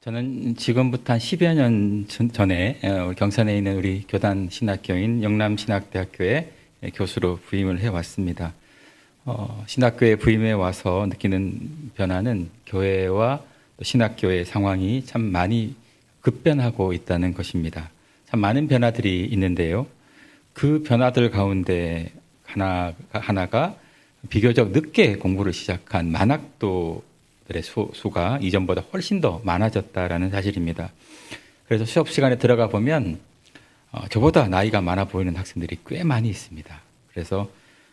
저는 지금부터 한 10여 년 전에 우리 경산에 있는 우리 교단 신학교인 영남신학대학교에 교수로 부임을 해왔습니다. 신학교에 부임해 와서 느끼는 변화는 교회와 또 신학교의 상황이 참 많이 급변하고 있다는 것입니다. 참 많은 변화들이 있는데요. 그 변화들 가운데 하나가 비교적 늦게 공부를 시작한 만학도들의 수가 이전보다 훨씬 더 많아졌다라는 사실입니다. 그래서 수업 시간에 들어가 보면 저보다 나이가 많아 보이는 학생들이 꽤 많이 있습니다. 그래서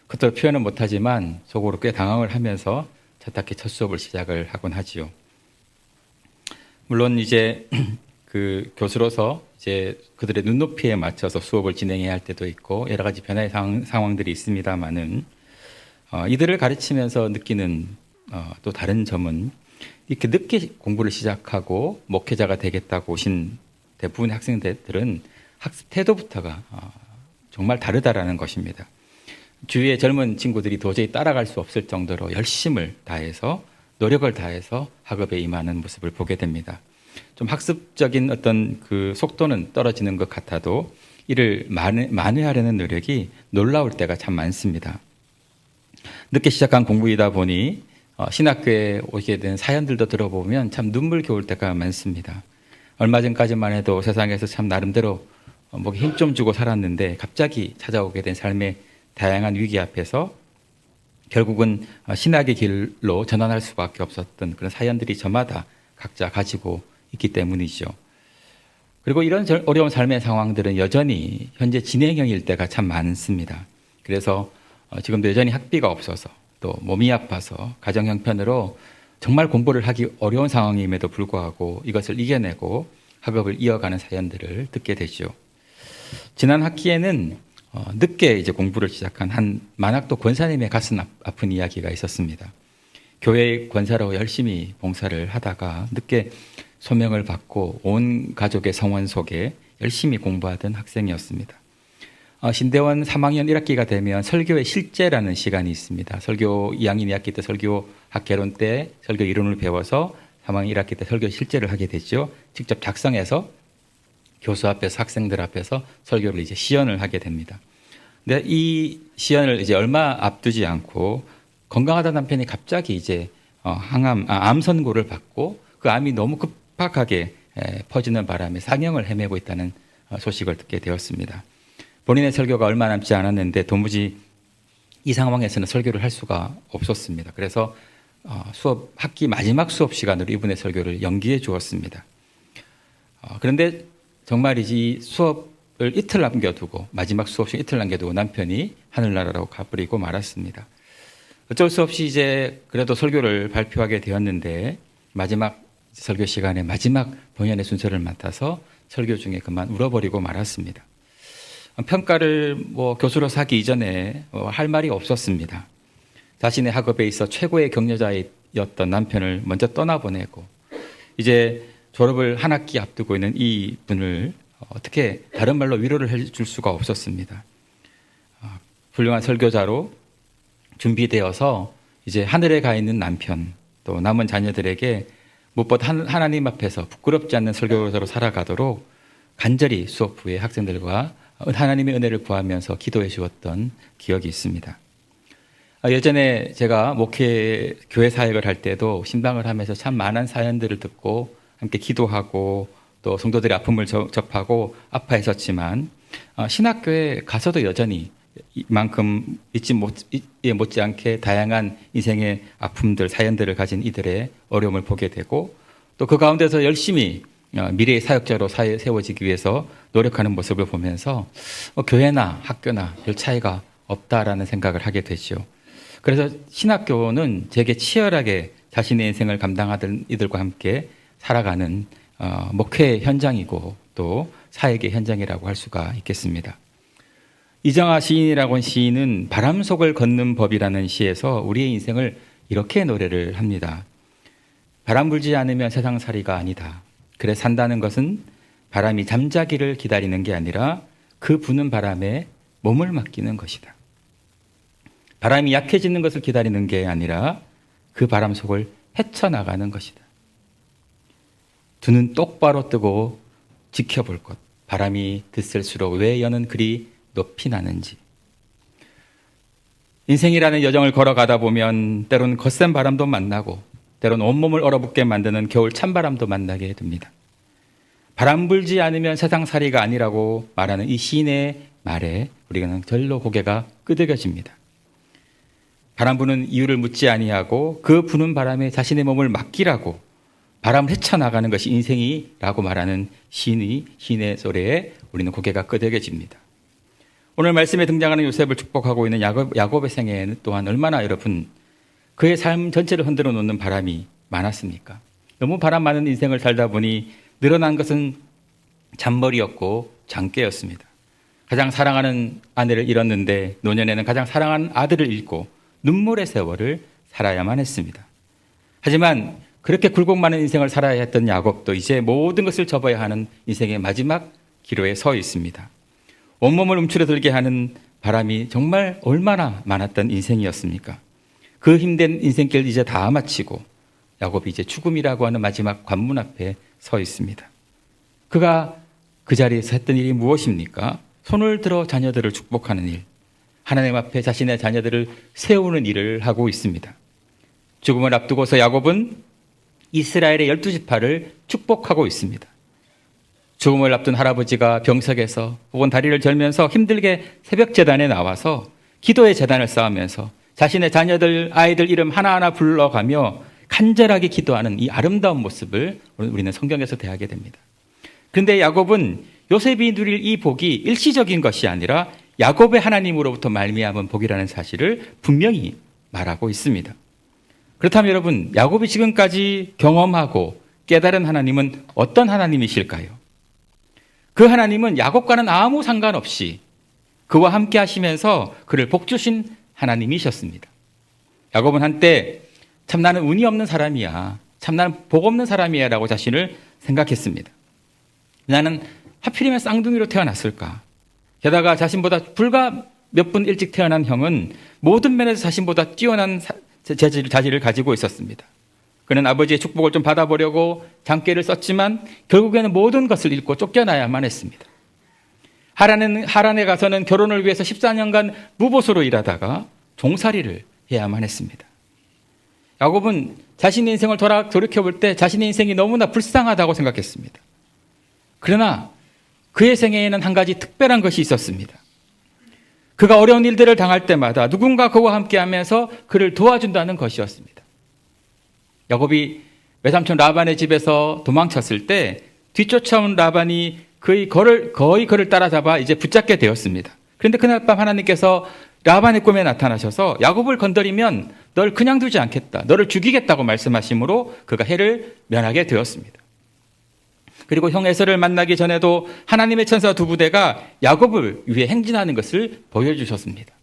그것도 표현은 못하지만 속으로 꽤 당황을 하면서 첫 수업을 시작을 하곤 하지요. 물론 이제 그 교수로서 이제 그들의 눈높이에 맞춰서 수업을 진행해야 할 때도 있고 여러 가지 변화의 상황들이 있습니다만은 이들을 가르치면서 느끼는 또 다른 점은 이렇게 늦게 공부를 시작하고 목회자가 되겠다고 오신 대부분의 학생들은 학습 태도부터가 정말 다르다라는 것입니다. 주위의 젊은 친구들이 도저히 따라갈 수 없을 정도로 열심을 다해서 노력을 다해서 학업에 임하는 모습을 보게 됩니다. 좀 학습적인 어떤 그 속도는 떨어지는 것 같아도 이를 만회하려는 노력이 놀라울 때가 참 많습니다. 늦게 시작한 공부이다 보니 신학교에 오게 된 사연들도 들어보면 참 눈물겨울 때가 많습니다. 얼마 전까지만 해도 세상에서 참 나름대로 목에 힘 좀 주고 살았는데 갑자기 찾아오게 된 삶의 다양한 위기 앞에서 결국은 신학의 길로 전환할 수밖에 없었던 그런 사연들이 저마다 각자 가지고 있기 때문이죠. 그리고 이런 어려운 삶의 상황들은 여전히 현재 진행형일 때가 참 많습니다. 그래서 지금도 여전히 학비가 없어서 또 몸이 아파서 가정 형편으로 정말 공부를 하기 어려운 상황임에도 불구하고 이것을 이겨내고 학업을 이어가는 사연들을 듣게 되죠. 지난 학기에는 늦게 이제 공부를 시작한 한 만학도 권사님의 가슴 아픈 이야기가 있었습니다. 교회 권사로 열심히 봉사를 하다가 늦게 소명을 받고 온 가족의 성원 속에 열심히 공부하던 학생이었습니다. 신대원 3학년 1학기가 되면 설교의 실제라는 시간이 있습니다. 설교 2학년 2학기 때 설교 학개론 때 설교 이론을 배워서 3학년 1학기 때 설교 실제를 하게 되죠. 직접 작성해서 교수 앞에서 학생들 앞에서 설교를 이제 시연을 하게 됩니다. 근데 이 시연을 이제 얼마 앞두지 않고 건강하던 남편이 갑자기 이제 암 선고를 받고 그 암이 너무 급박하게 퍼지는 바람에 상형을 헤매고 있다는 소식을 듣게 되었습니다. 본인의 설교가 얼마 남지 않았는데 도무지 이 상황에서는 설교를 할 수가 없었습니다. 그래서 학기 마지막 수업 시간으로 이분의 설교를 연기해 주었습니다. 그런데 정말이지 수업을 이틀 남겨두고 마지막 수업시 이틀 남겨두고 남편이 하늘나라로 가버리고 말았습니다. 어쩔 수 없이 이제 그래도 설교를 발표하게 되었는데 마지막 설교 시간에 마지막 본연의 순서를 맡아서 설교 중에 그만 울어버리고 말았습니다. 평가를 교수로서 하기 이전에 할 말이 없었습니다. 자신의 학업에 있어 최고의 격려자였던 남편을 먼저 떠나보내고 이제 졸업을 한 학기 앞두고 있는 이 분을 어떻게 다른 말로 위로를 해줄 수가 없었습니다. 훌륭한 설교자로 준비되어서 이제 하늘에 가 있는 남편 또 남은 자녀들에게 무엇보다 하나님 앞에서 부끄럽지 않는 설교자로 살아가도록 간절히 수업 후에 학생들과 하나님의 은혜를 구하면서 기도해 주었던 기억이 있습니다. 예전에 제가 교회 사역을 할 때도 신방을 하면서 참 많은 사연들을 듣고 함께 기도하고 또 성도들의 아픔을 접하고 아파했었지만 신학교에 가서도 여전히 이만큼 못지않게 다양한 인생의 아픔들, 사연들을 가진 이들의 어려움을 보게 되고 또 그 가운데서 열심히 미래의 사역자로 세워지기 위해서 노력하는 모습을 보면서 교회나 학교나 별 차이가 없다라는 생각을 하게 되죠. 그래서 신학교는 제게 치열하게 자신의 인생을 감당하던 이들과 함께 살아가는 목회 현장이고 또 사역의 현장이라고 할 수가 있겠습니다. 이정아 시인이라고 한 시인은 바람 속을 걷는 법이라는 시에서 우리의 인생을 이렇게 노래를 합니다. 바람 불지 않으면 세상살이가 아니다. 그래 산다는 것은 바람이 잠자기를 기다리는 게 아니라 그 부는 바람에 몸을 맡기는 것이다. 바람이 약해지는 것을 기다리는 게 아니라 그 바람 속을 헤쳐나가는 것이다. 두 눈 똑바로 뜨고 지켜볼 것. 바람이 드셀수록 왜 여는 그리 높이 나는지. 인생이라는 여정을 걸어가다 보면 때론 거센 바람도 만나고 때론 온몸을 얼어붙게 만드는 겨울 찬바람도 만나게 됩니다. 바람 불지 않으면 세상살이가 아니라고 말하는 이 시인의 말에 우리는 절로 고개가 끄덕여집니다. 바람 부는 이유를 묻지 아니하고 그 부는 바람에 자신의 몸을 맡기라고 바람을 헤쳐나가는 것이 인생이라고 말하는 시인의 소리에 우리는 고개가 끄덕여집니다. 오늘 말씀에 등장하는 요셉을 축복하고 있는 야곱의 생애에는 또한 얼마나 여러분 그의 삶 전체를 흔들어 놓는 바람이 많았습니까? 너무 바람 많은 인생을 살다 보니 늘어난 것은 잔머리였고 장깨였습니다. 가장 사랑하는 아내를 잃었는데 노년에는 가장 사랑하는 아들을 잃고 눈물의 세월을 살아야만 했습니다. 하지만 그렇게 굴곡 많은 인생을 살아야 했던 야곱도 이제 모든 것을 접어야 하는 인생의 마지막 기로에 서 있습니다. 온몸을 움츠러들게 하는 바람이 정말 얼마나 많았던 인생이었습니까? 그 힘든 인생길 이제 다 마치고 야곱이 이제 죽음이라고 하는 마지막 관문 앞에 서 있습니다. 그가 그 자리에서 했던 일이 무엇입니까? 손을 들어 자녀들을 축복하는 일, 하나님 앞에 자신의 자녀들을 세우는 일을 하고 있습니다. 죽음을 앞두고서 야곱은 이스라엘의 12지파를 축복하고 있습니다. 죽음을 앞둔 할아버지가 병석에서 혹은 다리를 절면서 힘들게 새벽 제단에 나와서 기도의 제단을 쌓으면서 자신의 자녀들, 아이들 이름 하나하나 불러가며 간절하게 기도하는 이 아름다운 모습을 우리는 성경에서 대하게 됩니다. 그런데 야곱은 요셉이 누릴 이 복이 일시적인 것이 아니라 야곱의 하나님으로부터 말미암은 복이라는 사실을 분명히 말하고 있습니다. 그렇다면 여러분, 야곱이 지금까지 경험하고 깨달은 하나님은 어떤 하나님이실까요? 그 하나님은 야곱과는 아무 상관없이 그와 함께 하시면서 그를 복주신 하나님이셨습니다. 야곱은 한때 참 나는 운이 없는 사람이야, 참 나는 복 없는 사람이야 라고 자신을 생각했습니다. 나는 하필이면 쌍둥이로 태어났을까? 게다가 자신보다 불과 몇 분 일찍 태어난 형은 모든 면에서 자신보다 뛰어난 자질을 가지고 있었습니다. 그는 아버지의 축복을 좀 받아보려고 장깨를 썼지만 결국에는 모든 것을 잃고 쫓겨나야만 했습니다. 하란에 가서는 결혼을 위해서 14년간 무보수로 일하다가 종살이를 해야만 했습니다. 야곱은 자신의 인생을 돌이켜볼 때 자신의 인생이 너무나 불쌍하다고 생각했습니다. 그러나 그의 생애에는 한 가지 특별한 것이 있었습니다. 그가 어려운 일들을 당할 때마다 누군가 그와 함께하면서 그를 도와준다는 것이었습니다. 야곱이 외삼촌 라반의 집에서 도망쳤을 때 뒤쫓아온 라반이 거의 그를 따라잡아 이제 붙잡게 되었습니다. 그런데 그날 밤 하나님께서 라반의 꿈에 나타나셔서 야곱을 건드리면 널 그냥 두지 않겠다, 너를 죽이겠다고 말씀하심으로 그가 해를 면하게 되었습니다. 그리고 형 에서를 만나기 전에도 하나님의 천사 두 부대가 야곱을 위해 행진하는 것을 보여주셨습니다.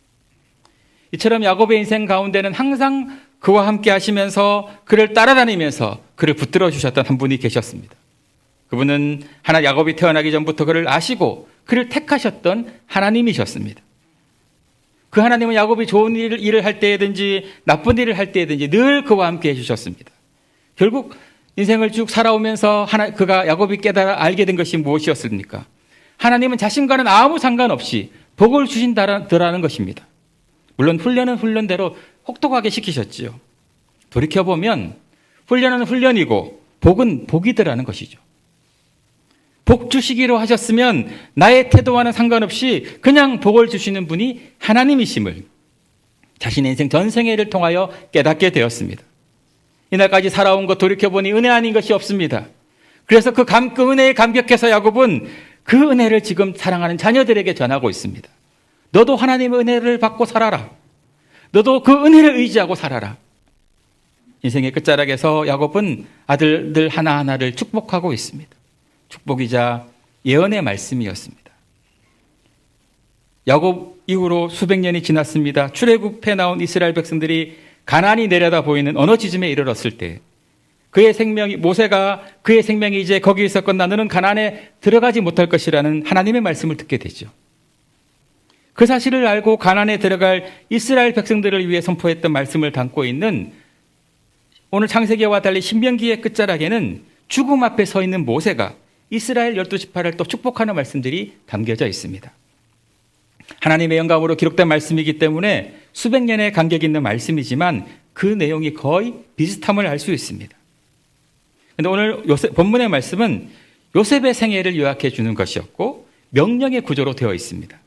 이처럼 야곱의 인생 가운데는 항상 그와 함께 하시면서 그를 따라다니면서 그를 붙들어 주셨던 한 분이 계셨습니다. 그분은 야곱이 태어나기 전부터 그를 아시고 그를 택하셨던 하나님이셨습니다. 그 하나님은 야곱이 좋은 일을 할 때든지 나쁜 일을 할 때든지 늘 그와 함께 해주셨습니다. 결국 인생을 쭉 살아오면서 그가 야곱이 깨달아 알게 된 것이 무엇이었습니까? 하나님은 자신과는 아무 상관없이 복을 주신다라는 것입니다. 물론 훈련은 훈련대로 혹독하게 시키셨지요. 돌이켜보면 훈련은 훈련이고 복은 복이더라는 것이죠. 복 주시기로 하셨으면 나의 태도와는 상관없이 그냥 복을 주시는 분이 하나님이심을 자신의 인생 전생애를 통하여 깨닫게 되었습니다. 이날까지 살아온 것 돌이켜보니 은혜 아닌 것이 없습니다. 그래서 그 은혜에 감격해서 야곱은 그 은혜를 지금 사랑하는 자녀들에게 전하고 있습니다. 너도 하나님의 은혜를 받고 살아라. 너도 그 은혜를 의지하고 살아라. 인생의 끝자락에서 야곱은 아들들 하나하나를 축복하고 있습니다. 축복이자 예언의 말씀이었습니다. 야곱 이후로 수백 년이 지났습니다. 출애굽해 나온 이스라엘 백성들이 가나안이 내려다 보이는 어느 지점에 이르렀을 때 모세가 그의 생명이 이제 거기에서 끝나 너는 가나안에 들어가지 못할 것이라는 하나님의 말씀을 듣게 되죠. 그 사실을 알고 가나안에 들어갈 이스라엘 백성들을 위해 선포했던 말씀을 담고 있는 오늘 창세기와 달리 신명기의 끝자락에는 죽음 앞에 서 있는 모세가 이스라엘 12지파를 또 축복하는 말씀들이 담겨져 있습니다. 하나님의 영감으로 기록된 말씀이기 때문에 수백 년의 간격이 있는 말씀이지만 그 내용이 거의 비슷함을 알 수 있습니다. 그런데 오늘 본문의 말씀은 요셉의 생애를 요약해 주는 것이었고 명령의 구조로 되어 있습니다.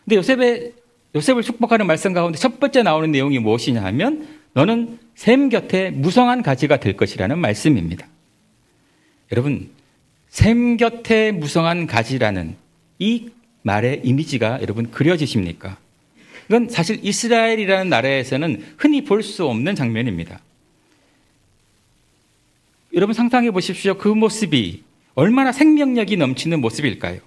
그런데 요셉을 축복하는 말씀 가운데 첫 번째 나오는 내용이 무엇이냐 하면 너는 샘 곁에 무성한 가지가 될 것이라는 말씀입니다. 여러분, 샘 곁에 무성한 가지라는 이 말의 이미지가 여러분 그려지십니까? 이건 사실 이스라엘이라는 나라에서는 흔히 볼 수 없는 장면입니다. 여러분 상상해 보십시오. 그 모습이 얼마나 생명력이 넘치는 모습일까요?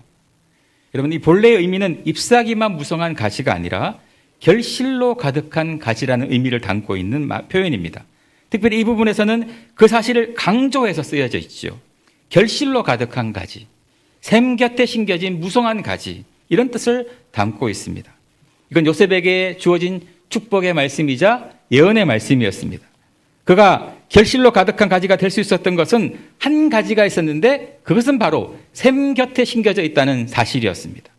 여러분 이 본래의 의미는 잎사귀만 무성한 가지가 아니라 결실로 가득한 가지라는 의미를 담고 있는 표현입니다. 특별히 이 부분에서는 그 사실을 강조해서 쓰여져 있죠. 결실로 가득한 가지, 샘 곁에 심겨진 무성한 가지, 이런 뜻을 담고 있습니다. 이건 요셉에게 주어진 축복의 말씀이자 예언의 말씀이었습니다. 그가 결실로 가득한 가지가 될 수 있었던 것은 한 가지가 있었는데 그것은 바로 샘 곁에 심겨져 있다는 사실이었습니다.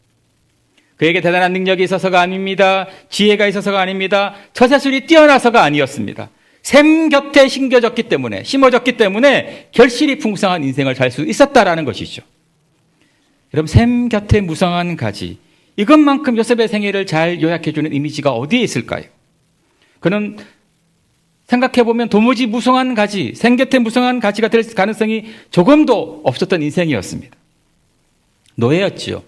그에게 대단한 능력이 있어서가 아닙니다. 지혜가 있어서가 아닙니다. 처세술이 뛰어나서가 아니었습니다. 샘 곁에 심겨졌기 때문에, 심어졌기 때문에 결실이 풍성한 인생을 살 수 있었다라는 것이죠. 여러분, 샘 곁에 무성한 가지, 이것만큼 요셉의 생애를 잘 요약해주는 이미지가 어디에 있을까요? 그는 생각해보면 도무지 무성한 가지, 샘 곁에 무성한 가지가 될 가능성이 조금도 없었던 인생이었습니다. 노예였지요.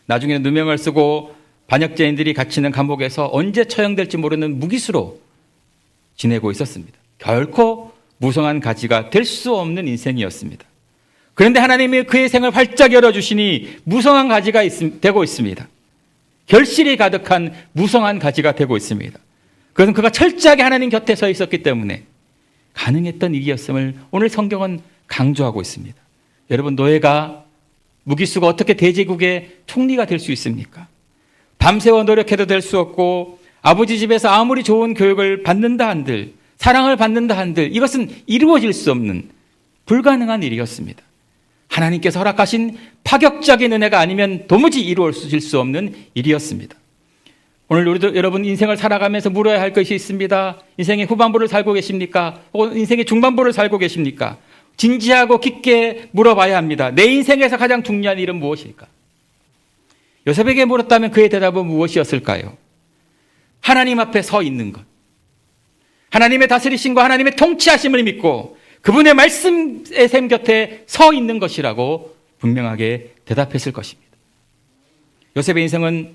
나중에는 누명을 쓰고 반역죄인들이 갇히는 감옥에서 언제 처형될지 모르는 무기수로 지내고 있었습니다. 결코 무성한 가지가 될 수 없는 인생이었습니다. 그런데 하나님이 그의 생을 활짝 열어주시니 무성한 가지가 되고 있습니다. 결실이 가득한 무성한 가지가 되고 있습니다. 그것은 그가 철저하게 하나님 곁에 서 있었기 때문에 가능했던 일이었음을 오늘 성경은 강조하고 있습니다. 여러분, 노예가 무기수가 어떻게 대제국의 총리가 될 수 있습니까? 밤새워 노력해도 될 수 없고 아버지 집에서 아무리 좋은 교육을 받는다 한들, 사랑을 받는다 한들 이것은 이루어질 수 없는 불가능한 일이었습니다. 하나님께서 허락하신 파격적인 은혜가 아니면 도무지 이루어질 수 없는 일이었습니다. 오늘 우리도 여러분 인생을 살아가면서 물어야 할 것이 있습니다. 인생의 후반부를 살고 계십니까? 혹은 인생의 중반부를 살고 계십니까? 진지하고 깊게 물어봐야 합니다. 내 인생에서 가장 중요한 일은 무엇일까? 요셉에게 물었다면 그의 대답은 무엇이었을까요? 하나님 앞에 서 있는 것. 하나님의 다스리심과 하나님의 통치하심을 믿고 그분의 말씀의 샘 곁에 서 있는 것이라고 분명하게 대답했을 것입니다. 요셉의 인생은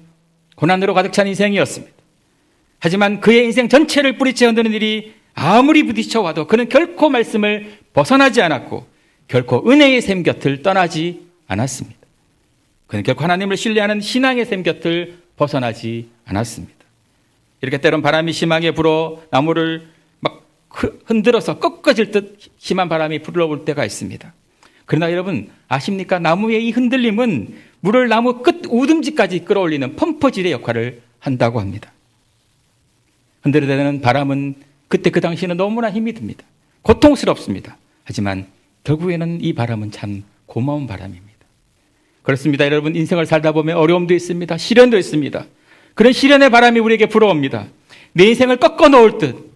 고난으로 가득 찬 인생이었습니다. 하지만 그의 인생 전체를 뿌리째 흔드는 일이 아무리 부딪혀와도 그는 결코 말씀을 벗어나지 않았고 결코 은혜의 샘 곁을 떠나지 않았습니다. 그는 결코 하나님을 신뢰하는 신앙의 샘 곁을 벗어나지 않았습니다. 이렇게 때론 바람이 심하게 불어 나무를 막 흔들어서 꺾어질 듯 심한 바람이 불어올 때가 있습니다. 그러나 여러분 아십니까? 나무의 이 흔들림은 물을 나무 끝 우듬지까지 끌어올리는 펌프질의 역할을 한다고 합니다. 흔들어대는 바람은 그때 그 당시에는 너무나 힘이 듭니다. 고통스럽습니다. 하지만 결국에는 이 바람은 참 고마운 바람입니다. 그렇습니다. 여러분 인생을 살다 보면 어려움도 있습니다. 시련도 있습니다. 그런 시련의 바람이 우리에게 불어옵니다. 내 인생을 꺾어 놓을 듯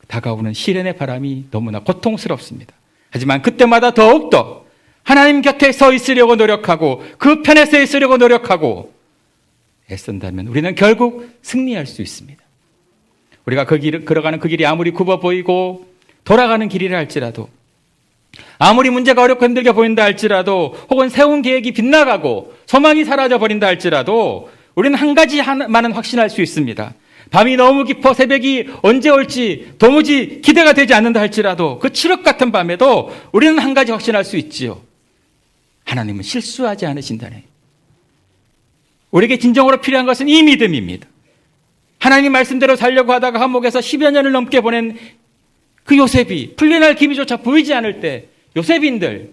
다가오는 시련의 바람이 너무나 고통스럽습니다. 하지만 그때마다 더욱더 하나님 곁에 서 있으려고 노력하고 그 편에 서 있으려고 노력하고 애쓴다면 우리는 결국 승리할 수 있습니다. 우리가 걸어가는 그 길이 아무리 굽어 보이고 돌아가는 길이라 할지라도 아무리 문제가 어렵고 힘들게 보인다 할지라도 혹은 세운 계획이 빗나가고 소망이 사라져 버린다 할지라도 우리는 한 가지만은 확신할 수 있습니다. 밤이 너무 깊어 새벽이 언제 올지 도무지 기대가 되지 않는다 할지라도 그 칠흑 같은 밤에도 우리는 한 가지 확신할 수 있지요. 하나님은 실수하지 않으신다네. 우리에게 진정으로 필요한 것은 이 믿음입니다. 하나님 말씀대로 살려고 하다가 감옥에서 10여 년을 넘게 보낸 그 요셉이 풀려날 기미조차 보이지 않을 때 요셉인들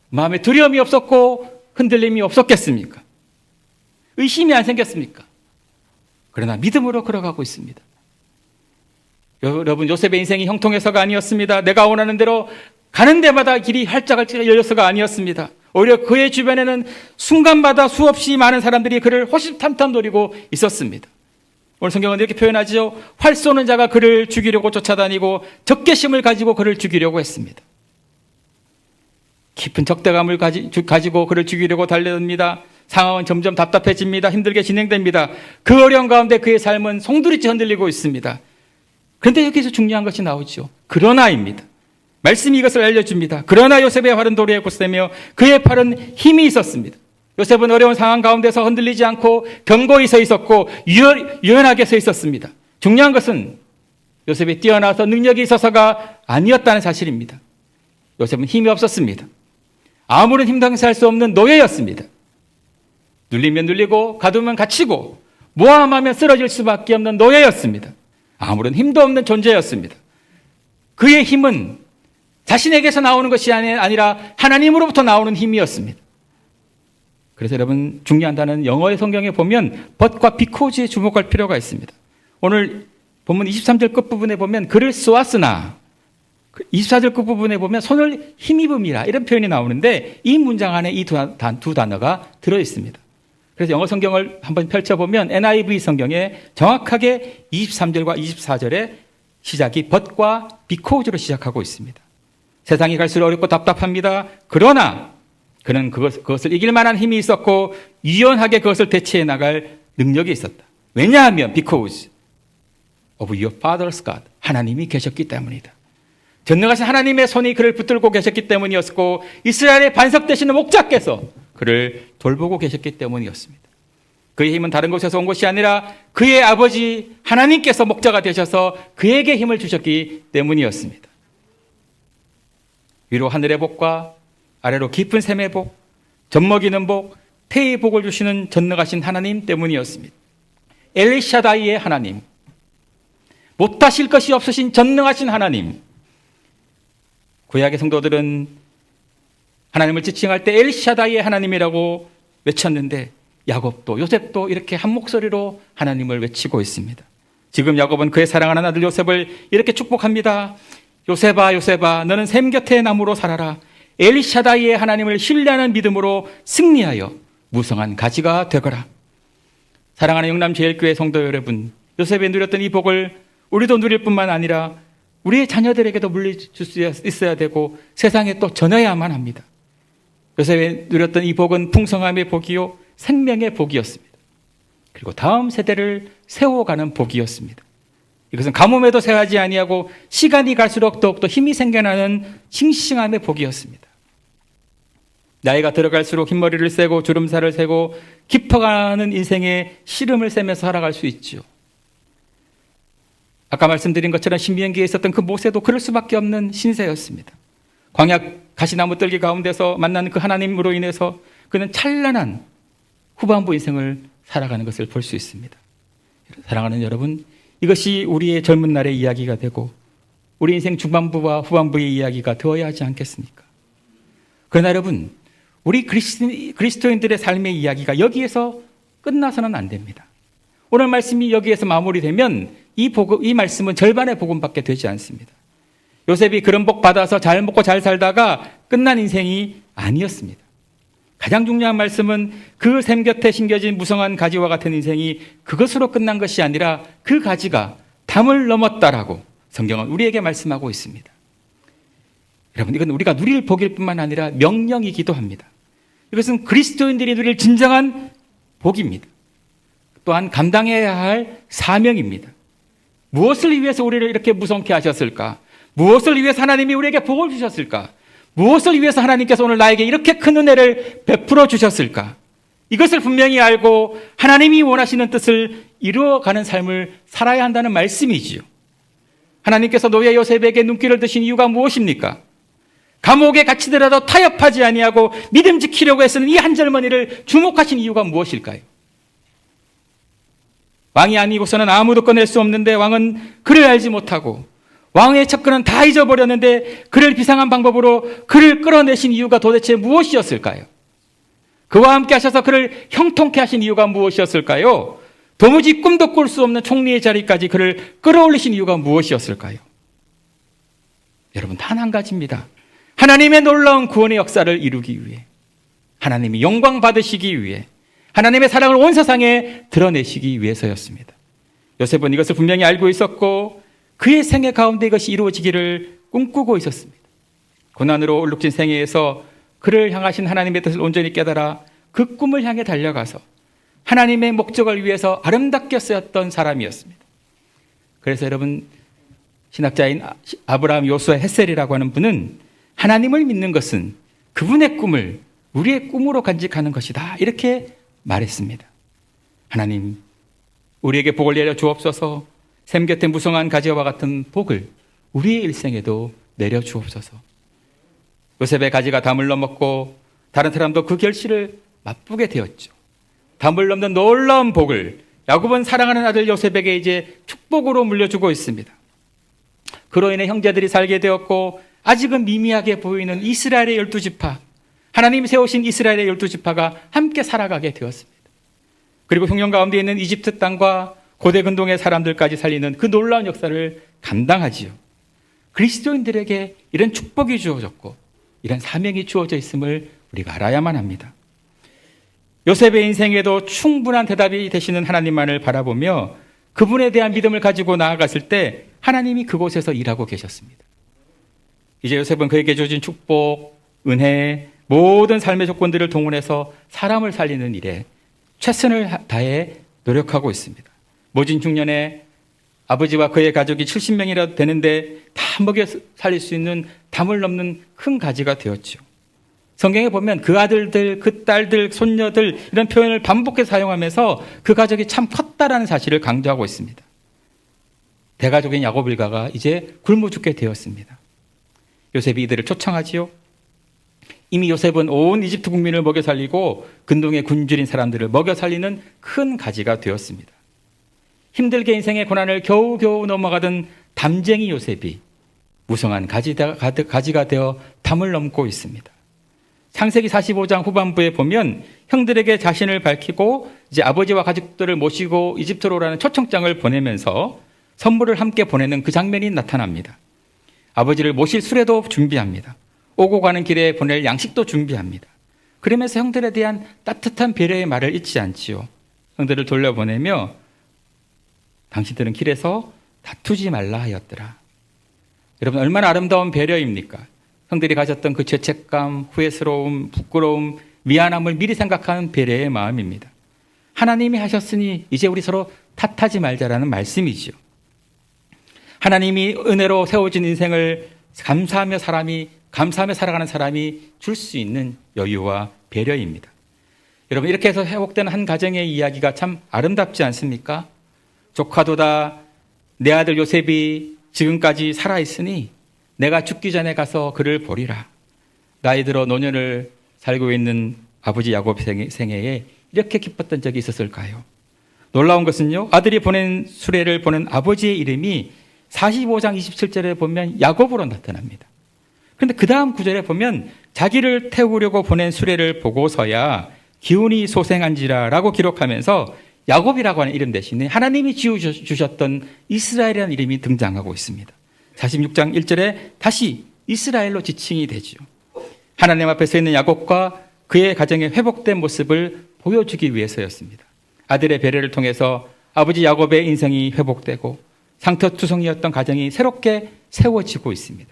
마음에 두려움이 없었고 흔들림이 없었겠습니까? 의심이 안 생겼습니까? 그러나 믿음으로 걸어가고 있습니다. 여러분, 요셉의 인생이 형통해서가 아니었습니다. 내가 원하는 대로 가는 데마다 길이 활짝 열려서가 아니었습니다. 오히려 그의 주변에는 순간마다 수없이 많은 사람들이 그를 호시탐탐 노리고 있었습니다. 오늘 성경은 이렇게 표현하지요. 활 쏘는 자가 그를 죽이려고 쫓아다니고 적개심을 가지고 그를 죽이려고 했습니다. 깊은 적대감을 가지고 그를 죽이려고 달려듭니다. 상황은 점점 답답해집니다. 힘들게 진행됩니다. 그 어려운 가운데 그의 삶은 송두리째 흔들리고 있습니다. 그런데 여기서 중요한 것이 나오죠. 그러나입니다. 말씀이 이것을 알려줍니다. 그러나 요셉의 팔은 돌에 굳세며 그의 팔은 힘이 있었습니다. 요셉은 어려운 상황 가운데서 흔들리지 않고 견고히 서 있었고 유연하게 서 있었습니다. 중요한 것은 요셉이 뛰어나서 능력이 있어서가 아니었다는 사실입니다. 요셉은 힘이 없었습니다. 아무런 힘도 행사할 수 없는 노예였습니다. 눌리면 눌리고 가두면 갇히고 모함하면 쓰러질 수밖에 없는 노예였습니다. 아무런 힘도 없는 존재였습니다. 그의 힘은 자신에게서 나오는 것이 아니라 하나님으로부터 나오는 힘이었습니다. 그래서 여러분, 중요한 단어는 영어의 성경에 보면 but과 because에 주목할 필요가 있습니다. 오늘 본문 23절 끝부분에 보면 그를 쏘았으나 24절 끝부분에 보면 손을 힘입음이라 이런 표현이 나오는데 이 문장 안에 이 두 단어가 들어있습니다. 그래서 영어 성경을 한번 펼쳐보면 NIV 성경에 정확하게 23절과 24절의 시작이 but과 because로 시작하고 있습니다. 세상이 갈수록 어렵고 답답합니다. 그러나 그는 그것을 이길 만한 힘이 있었고 유연하게 그것을 대체해 나갈 능력이 있었다. 왜냐하면 because of your father's God, 하나님이 계셨기 때문이다. 전능하신 하나님의 손이 그를 붙들고 계셨기 때문이었고 이스라엘의 반석 되시는 목자께서 그를 돌보고 계셨기 때문이었습니다. 그의 힘은 다른 곳에서 온 것이 아니라 그의 아버지 하나님께서 목자가 되셔서 그에게 힘을 주셨기 때문이었습니다. 위로 하늘의 복과 아래로 깊은 샘의 복, 젖먹이는 복, 태의 복을 주시는 전능하신 하나님 때문이었습니다. 엘샤다이의 하나님, 못하실 것이 없으신 전능하신 하나님. 구약의 성도들은 하나님을 지칭할 때 엘샤다이의 하나님이라고 외쳤는데 야곱도 요셉도 이렇게 한 목소리로 하나님을 외치고 있습니다. 지금 야곱은 그의 사랑하는 아들 요셉을 이렇게 축복합니다. 요셉아, 요셉아, 너는 샘 곁의 나무로 살아라. 엘샤다이의 하나님을 신뢰하는 믿음으로 승리하여 무성한 가지가 되거라. 사랑하는 영남제일교회 성도 여러분, 요셉이 누렸던 이 복을 우리도 누릴 뿐만 아니라 우리의 자녀들에게도 물려줄 수 있어야 되고 세상에 또 전해야만 합니다. 요셉이 누렸던 이 복은 풍성함의 복이요 생명의 복이었습니다. 그리고 다음 세대를 세워가는 복이었습니다. 이것은 가뭄에도 쇠하지 아니하고 시간이 갈수록 더욱더 힘이 생겨나는 싱싱함의 복이었습니다. 나이가 들어갈수록 흰머리를 쐬고 주름살을 세고 깊어가는 인생의 시름을 쐬면서 살아갈 수 있죠. 아까 말씀드린 것처럼 신비행기에 있었던 그 모세도 그럴 수밖에 없는 신세였습니다. 광야 가시나무 뜰기 가운데서 만난 그 하나님으로 인해서 그는 찬란한 후반부 인생을 살아가는 것을 볼 수 있습니다. 사랑하는 여러분, 이것이 우리의 젊은 날의 이야기가 되고 우리 인생 중반부와 후반부의 이야기가 되어야 하지 않겠습니까? 그러나 여러분, 우리 그리스도인들의 삶의 이야기가 여기에서 끝나서는 안 됩니다. 오늘 말씀이 여기에서 마무리되면 이 말씀은 절반의 복음밖에 되지 않습니다. 요셉이 그런 복 받아서 잘 먹고 잘 살다가 끝난 인생이 아니었습니다. 가장 중요한 말씀은 그 샘 곁에 심겨진 무성한 가지와 같은 인생이 그것으로 끝난 것이 아니라 그 가지가 담을 넘었다라고 성경은 우리에게 말씀하고 있습니다. 여러분, 이건 우리가 누릴 복일 뿐만 아니라 명령이기도 합니다. 이것은 그리스도인들이 누릴 진정한 복입니다. 또한 감당해야 할 사명입니다. 무엇을 위해서 우리를 이렇게 무성케 하셨을까? 무엇을 위해서 하나님이 우리에게 복을 주셨을까? 무엇을 위해서 하나님께서 오늘 나에게 이렇게 큰 은혜를 베풀어 주셨을까? 이것을 분명히 알고 하나님이 원하시는 뜻을 이루어가는 삶을 살아야 한다는 말씀이지요. 하나님께서 노예 요셉에게 눈길을 드신 이유가 무엇입니까? 감옥에 갇히더라도 타협하지 아니하고 믿음 지키려고 애쓰는 이 한 젊은이를 주목하신 이유가 무엇일까요? 왕이 아니고서는 아무도 꺼낼 수 없는데 왕은 그를 알지 못하고 왕의 첩근은 다 잊어버렸는데 그를 비상한 방법으로 그를 끌어내신 이유가 도대체 무엇이었을까요? 그와 함께 하셔서 그를 형통케 하신 이유가 무엇이었을까요? 도무지 꿈도 꿀 수 없는 총리의 자리까지 그를 끌어올리신 이유가 무엇이었을까요? 여러분, 단 한 가지입니다. 하나님의 놀라운 구원의 역사를 이루기 위해, 하나님이 영광 받으시기 위해, 하나님의 사랑을 온 세상에 드러내시기 위해서였습니다. 요셉은 이것을 분명히 알고 있었고 그의 생애 가운데 이것이 이루어지기를 꿈꾸고 있었습니다. 고난으로 얼룩진 생애에서 그를 향하신 하나님의 뜻을 온전히 깨달아 그 꿈을 향해 달려가서 하나님의 목적을 위해서 아름답게 쓰였던 사람이었습니다. 그래서 여러분, 신학자인 아브라함 요수아 헷셀이라고 하는 분은 하나님을 믿는 것은 그분의 꿈을 우리의 꿈으로 간직하는 것이다, 이렇게 말했습니다. 하나님, 우리에게 복을 내려 주옵소서. 샘 곁에 무성한 가지와 같은 복을 우리의 일생에도 내려 주옵소서. 요셉의 가지가 담을 넘었고 다른 사람도 그 결실을 맛보게 되었죠. 담을 넘는 놀라운 복을 야곱은 사랑하는 아들 요셉에게 이제 축복으로 물려주고 있습니다. 그로 인해 형제들이 살게 되었고 아직은 미미하게 보이는 이스라엘의 12지파, 하나님이 세우신 이스라엘의 12지파가 함께 살아가게 되었습니다. 그리고 흉년 가운데 있는 이집트 땅과 고대 근동의 사람들까지 살리는 그 놀라운 역사를 감당하지요. 그리스도인들에게 이런 축복이 주어졌고 이런 사명이 주어져 있음을 우리가 알아야만 합니다. 요셉의 인생에도 충분한 대답이 되시는 하나님만을 바라보며 그분에 대한 믿음을 가지고 나아갔을 때 하나님이 그곳에서 일하고 계셨습니다. 이제 요셉은 그에게 주어진 축복, 은혜, 모든 삶의 조건들을 동원해서 사람을 살리는 일에 최선을 다해 노력하고 있습니다. 모진 중년에 아버지와 그의 가족이 70명이라도 되는데 다 먹여 살릴 수 있는 담을 넘는 큰 가지가 되었죠. 성경에 보면 그 아들들, 그 딸들, 손녀들 이런 표현을 반복해서 사용하면서 그 가족이 참 컸다라는 사실을 강조하고 있습니다. 대가족인 야곱 일가가 이제 굶어 죽게 되었습니다. 요셉이 이들을 초청하지요. 이미 요셉은 온 이집트 국민을 먹여 살리고 근동의 굶주린 사람들을 먹여 살리는 큰 가지가 되었습니다. 힘들게 인생의 고난을 겨우겨우 넘어가던 담쟁이 요셉이 무성한 가지가 되어 담을 넘고 있습니다. 창세기 45장 후반부에 보면 형들에게 자신을 밝히고 이제 아버지와 가족들을 모시고 이집트로 오라는 초청장을 보내면서 선물을 함께 보내는 그 장면이 나타납니다. 아버지를 모실 수레도 준비합니다. 오고 가는 길에 보낼 양식도 준비합니다. 그러면서 형들에 대한 따뜻한 배려의 말을 잊지 않지요. 형들을 돌려보내며 당신들은 길에서 다투지 말라 하였더라. 여러분, 얼마나 아름다운 배려입니까? 형들이 가졌던 그 죄책감, 후회스러움, 부끄러움, 미안함을 미리 생각하는 배려의 마음입니다. 하나님이 하셨으니 이제 우리 서로 탓하지 말자라는 말씀이지요. 하나님이 은혜로 세워진 인생을 감사하며 살아가는 사람이 줄 수 있는 여유와 배려입니다. 여러분, 이렇게 해서 회복된 한 가정의 이야기가 참 아름답지 않습니까? 조카도다 내 아들 요셉이 지금까지 살아있으니 내가 죽기 전에 가서 그를 보리라. 나이 들어 노년을 살고 있는 아버지 야곱 생애에 이렇게 기뻤던 적이 있었을까요? 놀라운 것은요, 아들이 보낸 수레를 보낸 아버지의 이름이 45장 27절에 보면 야곱으로 나타납니다. 그런데 그 다음 구절에 보면 자기를 태우려고 보낸 수레를 보고서야 기운이 소생한지라라고 기록하면서 야곱이라고 하는 이름 대신에 하나님이 지어주셨던 이스라엘이라는 이름이 등장하고 있습니다. 46장 1절에 다시 이스라엘로 지칭이 되죠. 하나님 앞에 서 있는 야곱과 그의 가정의 회복된 모습을 보여주기 위해서였습니다. 아들의 배려를 통해서 아버지 야곱의 인생이 회복되고 상처투성이었던 가정이 새롭게 세워지고 있습니다.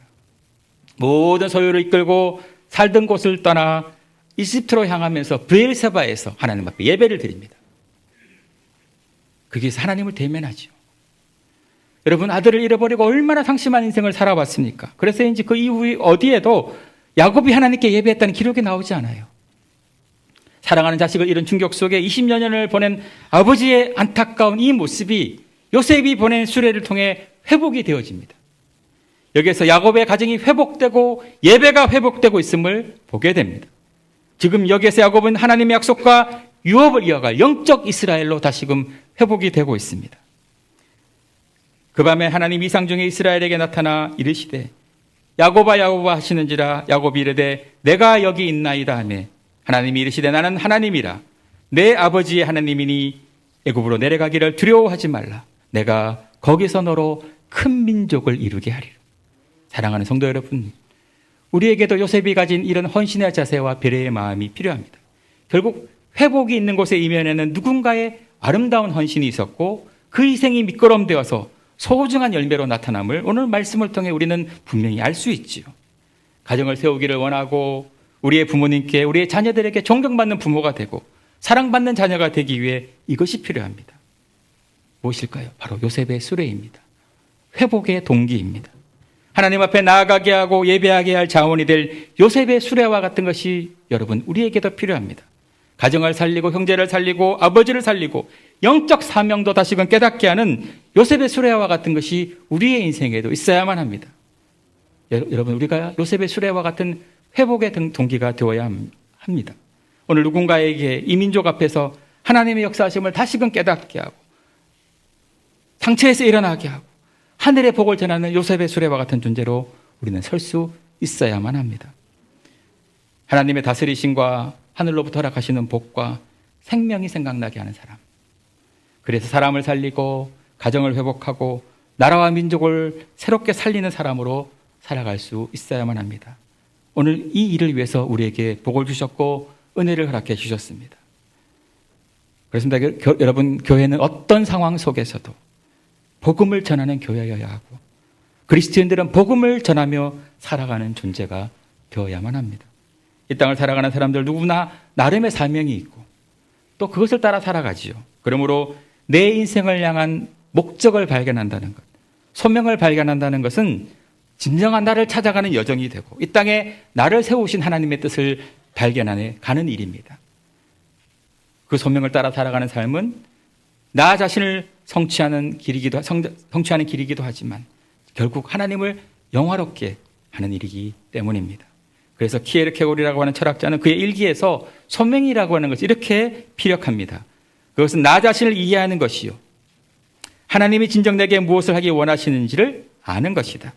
모든 소유를 이끌고 살던 곳을 떠나 이집트로 향하면서 브엘세바에서 하나님 앞에 예배를 드립니다. 거기서 하나님을 대면하죠. 여러분, 아들을 잃어버리고 얼마나 상심한 인생을 살아왔습니까? 그래서인지 그 이후 어디에도 야곱이 하나님께 예배했다는 기록이 나오지 않아요. 사랑하는 자식을 잃은 충격 속에 20여 년을 보낸 아버지의 안타까운 이 모습이 요셉이 보낸 수레를 통해 회복이 되어집니다. 여기에서 야곱의 가정이 회복되고 예배가 회복되고 있음을 보게 됩니다. 지금 여기에서 야곱은 하나님의 약속과 유업을 이어갈 영적 이스라엘로 다시금 회복이 되고 있습니다. 그 밤에 하나님 이상 중에 이스라엘에게 나타나 이르시되 야곱아 야곱아 하시는지라. 야곱이 이르되 내가 여기 있나이다 하매 하나님이 이르시되 나는 하나님이라 내 아버지의 하나님이니 애굽으로 내려가기를 두려워하지 말라. 내가 거기서 너로 큰 민족을 이루게 하리라. 사랑하는 성도 여러분, 우리에게도 요셉이 가진 이런 헌신의 자세와 배려의 마음이 필요합니다. 결국 회복이 있는 곳의 이면에는 누군가의 아름다운 헌신이 있었고 그 희생이 밑거름되어서 소중한 열매로 나타남을 오늘 말씀을 통해 우리는 분명히 알 수 있지요. 가정을 세우기를 원하고 우리의 부모님께, 우리의 자녀들에게 존경받는 부모가 되고 사랑받는 자녀가 되기 위해 이것이 필요합니다. 무엇일까요? 바로 요셉의 수레입니다. 회복의 동기입니다. 하나님 앞에 나아가게 하고 예배하게 할 자원이 될 요셉의 수레와 같은 것이 여러분 우리에게도 필요합니다. 가정을 살리고 형제를 살리고 아버지를 살리고 영적 사명도 다시금 깨닫게 하는 요셉의 수레와 같은 것이 우리의 인생에도 있어야만 합니다. 여러분, 우리가 요셉의 수레와 같은 회복의 동기가 되어야 합니다. 오늘 누군가에게 이 민족 앞에서 하나님의 역사하심을 다시금 깨닫게 하고 상처에서 일어나게 하고 하늘의 복을 전하는 요셉의 수레와 같은 존재로 우리는 설 수 있어야만 합니다. 하나님의 다스리심과 하늘로부터 허락하시는 복과 생명이 생각나게 하는 사람. 그래서 사람을 살리고 가정을 회복하고 나라와 민족을 새롭게 살리는 사람으로 살아갈 수 있어야만 합니다. 오늘 이 일을 위해서 우리에게 복을 주셨고 은혜를 허락해 주셨습니다. 그렇습니다. 여러분, 교회는 어떤 상황 속에서도 복음을 전하는 교회여야 하고 그리스도인들은 복음을 전하며 살아가는 존재가 되어야만 합니다. 이 땅을 살아가는 사람들 누구나 나름의 사명이 있고 또 그것을 따라 살아가지요. 그러므로 내 인생을 향한 목적을 발견한다는 것, 소명을 발견한다는 것은 진정한 나를 찾아가는 여정이 되고 이 땅에 나를 세우신 하나님의 뜻을 발견하는 가는 일입니다. 그 소명을 따라 살아가는 삶은 나 자신을 성취하는 길이기도 하지만 결국 하나님을 영화롭게 하는 일이기 때문입니다. 그래서 키에르케고르라고 하는 철학자는 그의 일기에서 소명이라고 하는 것이 이렇게 피력합니다. 그것은 나 자신을 이해하는 것이요, 하나님이 진정 내게 무엇을 하기 원하시는지를 아는 것이다.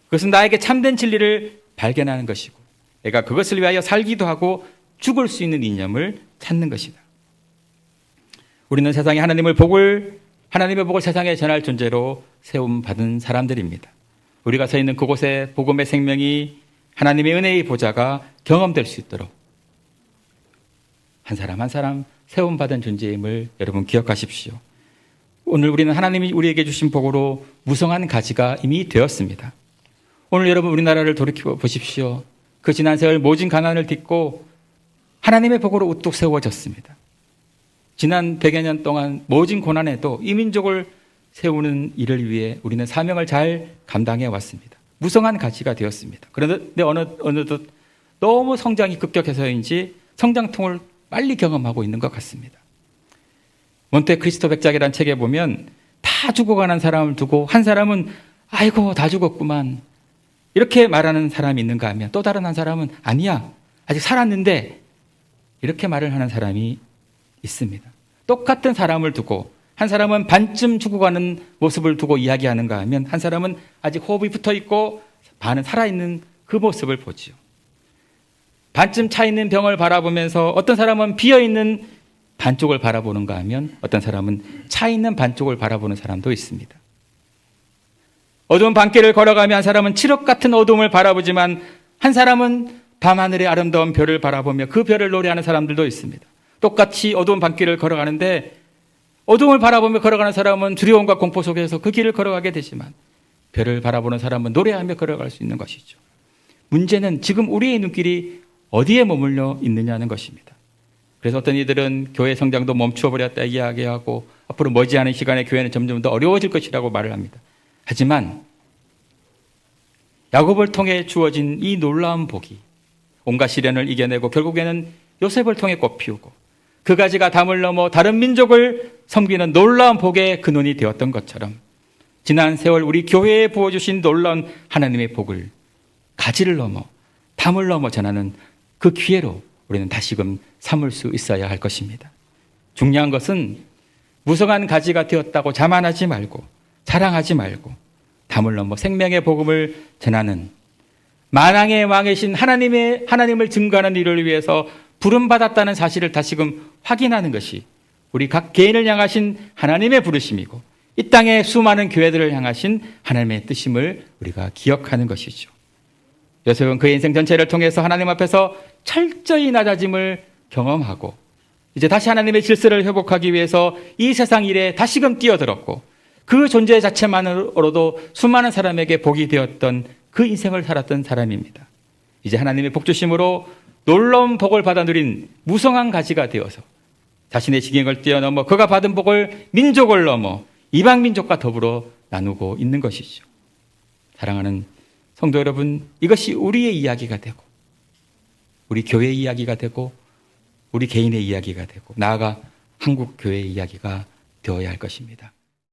그것은 나에게 참된 진리를 발견하는 것이고 내가 그것을 위하여 살기도 하고 죽을 수 있는 이념을 찾는 것이다. 우리는 세상에 하나님의 복을 세상에 전할 존재로 세움받은 사람들입니다. 우리가 서 있는 그곳에 복음의 생명이 하나님의 은혜의 보좌가 경험될 수 있도록 한 사람 한 사람 세움받은 존재임을 여러분 기억하십시오. 오늘 우리는 하나님이 우리에게 주신 복으로 무성한 가지가 이미 되었습니다. 오늘 여러분 우리나라를 돌이켜 보십시오. 그 지난 세월 모진 가난을 딛고 하나님의 복으로 우뚝 세워졌습니다. 지난 100여 년 동안 모진 고난에도 이 민족을 세우는 일을 위해 우리는 사명을 잘 감당해 왔습니다. 무성한 가치가 되었습니다. 그런데 어느덧 너무 성장이 급격해서인지 성장통을 빨리 경험하고 있는 것 같습니다. 몬테크리스토 백작이라는 책에 보면 다 죽어가는 사람을 두고 한 사람은 아이고 다 죽었구만 이렇게 말하는 사람이 있는가 하면 또 다른 한 사람은 아니야 아직 살았는데 이렇게 말을 하는 사람이 있습니다. 똑같은 사람을 두고 한 사람은 반쯤 죽어가는 모습을 두고 이야기하는가 하면 한 사람은 아직 호흡이 붙어있고 반은 살아있는 그 모습을 보지요. 반쯤 차있는 병을 바라보면서 어떤 사람은 비어있는 반쪽을 바라보는가 하면 어떤 사람은 차있는 반쪽을 바라보는 사람도 있습니다. 어두운 밤길을 걸어가며 한 사람은 칠흑 같은 어둠을 바라보지만 한 사람은 밤하늘의 아름다운 별을 바라보며 그 별을 노래하는 사람들도 있습니다. 똑같이 어두운 밤길을 걸어가는데 어둠을 바라보며 걸어가는 사람은 두려움과 공포 속에서 그 길을 걸어가게 되지만 별을 바라보는 사람은 노래하며 걸어갈 수 있는 것이죠. 문제는 지금 우리의 눈길이 어디에 머물러 있느냐는 것입니다. 그래서 어떤 이들은 교회 성장도 멈추어버렸다 이야기하고 앞으로 머지않은 시간에 교회는 점점 더 어려워질 것이라고 말을 합니다. 하지만 야곱을 통해 주어진 이 놀라운 복이 온갖 시련을 이겨내고 결국에는 요셉을 통해 꽃피우고 그 가지가 담을 넘어 다른 민족을 섬기는 놀라운 복의 근원이 되었던 것처럼 지난 세월 우리 교회에 부어주신 놀라운 하나님의 복을 가지를 넘어 담을 넘어 전하는 그 기회로 우리는 다시금 삼을 수 있어야 할 것입니다. 중요한 것은 무성한 가지가 되었다고 자만하지 말고 자랑하지 말고 담을 넘어 생명의 복음을 전하는 만왕의 왕이신 하나님을 증거하는 일을 위해서 부름받았다는 사실을 다시금 확인하는 것이 우리 각 개인을 향하신 하나님의 부르심이고 이 땅의 수많은 교회들을 향하신 하나님의 뜻임을 우리가 기억하는 것이죠. 요셉은 그의 인생 전체를 통해서 하나님 앞에서 철저히 낮아짐을 경험하고 이제 다시 하나님의 질서를 회복하기 위해서 이 세상 일에 다시금 뛰어들었고 그 존재 자체만으로도 수많은 사람에게 복이 되었던 그 인생을 살았던 사람입니다. 이제 하나님의 복주심으로 놀라운 복을 받아 누린 무성한 가지가 되어서 자신의 지경을 뛰어넘어 그가 받은 복을 민족을 넘어 이방 민족과 더불어 나누고 있는 것이죠. 사랑하는 성도 여러분, 이것이 우리의 이야기가 되고 우리 교회의 이야기가 되고 우리 개인의 이야기가 되고 나아가 한국 교회의 이야기가 되어야 할 것입니다.